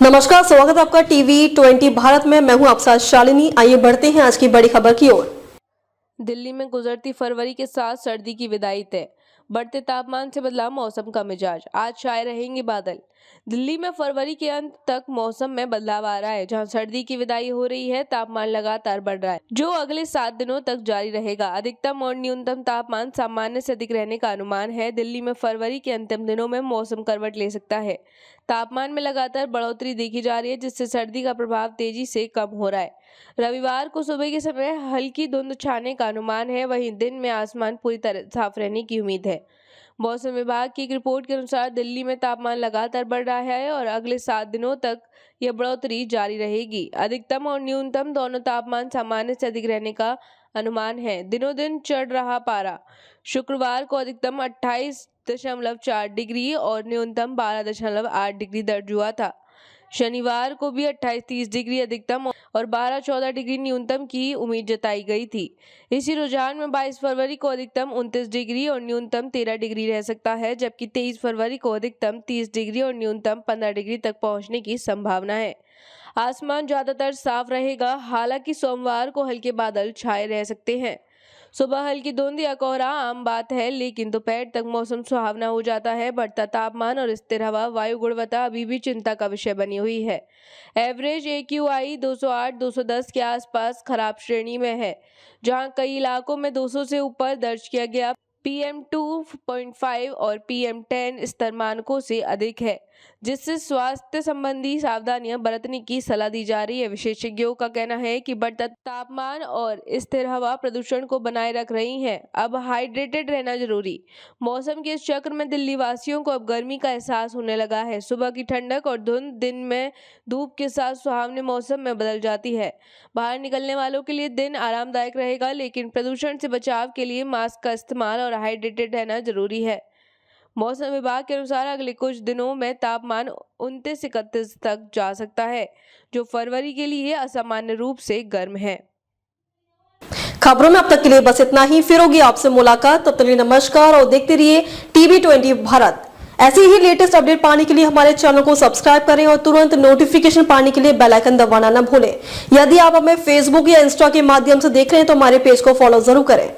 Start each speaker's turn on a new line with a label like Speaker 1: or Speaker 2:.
Speaker 1: नमस्कार, स्वागत है आपका टीवी20 भारत में। मैं हूं आपके साथ शालिनी। आइए बढ़ते हैं आज की बड़ी खबर की ओर।
Speaker 2: दिल्ली में गुजरती फरवरी के साथ सर्दी की विदाई तय। बढ़ते तापमान से बदला मौसम का मिजाज। आज छाए रहेंगे बादल। दिल्ली में फरवरी के अंत तक मौसम में बदलाव आ रहा है, जहां सर्दी की विदाई हो रही है। तापमान लगातार बढ़ रहा है, जो अगले 7 दिनों तक जारी रहेगा। अधिकतम और न्यूनतम तापमान सामान्य से अधिक रहने का अनुमान है। दिल्ली में फरवरी के अंतिम दिनों में मौसम करवट ले सकता है। तापमान में लगातार बढ़ोतरी देखी जा रही है, जिससे सर्दी का प्रभाव तेजी से कम हो रहा है। रविवार को सुबह के समय हल्की धुंध छाने का अनुमान है। वहीं दिन में आसमान पूरी तरह साफ रहने की उम्मीद है। मौसम विभाग की एक रिपोर्ट के अनुसार दिल्ली में तापमान लगातार बढ़ रहा है और अगले 7 दिनों तक यह बढ़ोतरी जारी रहेगी। अधिकतम और न्यूनतम दोनों तापमान सामान्य से अधिक रहने का अनुमान है। दिनों दिन चढ़ रहा पारा। शुक्रवार को अधिकतम 28.4 डिग्री और न्यूनतम 12.8 डिग्री दर्ज हुआ था। शनिवार को भी 28-30 डिग्री अधिकतम और 12-14 डिग्री न्यूनतम की उम्मीद जताई गई थी। इसी रुझान में 22 फरवरी को अधिकतम 29 डिग्री और न्यूनतम 13 डिग्री रह सकता है, जबकि 23 फरवरी को अधिकतम 30 डिग्री और न्यूनतम 15 डिग्री तक पहुंचने की संभावना है। आसमान ज्यादातर साफ रहेगा, हालांकि सोमवार को हल्के बादल छाए रह सकते हैं। सुबह हल्की धुंध या कोहरा आम बात है, लेकिन दोपहर तक मौसम सुहावना हो जाता है। बढ़ता तापमान और स्थिर हवा वायु गुणवत्ता अभी भी चिंता का विषय बनी हुई है। एवरेज AQI 208-210 के आसपास खराब श्रेणी में है, जहां कई इलाकों में 200 से ऊपर दर्ज किया गया। PM2.5 और PM10 स्तर मानकों से अधिक है, जिससे स्वास्थ्य संबंधी सावधानियां बरतने की सलाह दी जा रही है। विशेषज्ञों का कहना है कि बढ़ता तापमान और स्थिर हवा प्रदूषण को बनाए रख रही हैं। अब हाइड्रेटेड रहना जरूरी। मौसम के इस चक्र में दिल्ली वासियों को अब गर्मी का एहसास होने लगा है। सुबह की ठंडक और धुंध दिन में धूप के साथ सुहावने मौसम में बदल जाती है। बाहर निकलने वालों के लिए दिन आरामदायक रहेगा, लेकिन प्रदूषण से बचाव के लिए मास्क का इस्तेमाल और हाइड्रेटेड रहना जरूरी है। मौसम विभाग के अनुसार अगले कुछ दिनों में तापमान 29-31 तक जा सकता है, जो फरवरी के लिए असामान्य रूप से गर्म है।
Speaker 1: खबरों में अब तक के लिए बस इतना ही। फिर होगी आपसे मुलाकात, तब तक के लिए नमस्कार और देखते रहिए टीवी20 भारत। ऐसे ही लेटेस्ट अपडेट पाने के लिए हमारे चैनल को सब्सक्राइब करें और तुरंत नोटिफिकेशन पाने के लिए बेल आइकन दबाना न भूलें। यदि आप हमें फेसबुक या इंस्टा के माध्यम से देख रहे हैं तो हमारे पेज को फॉलो जरूर करें।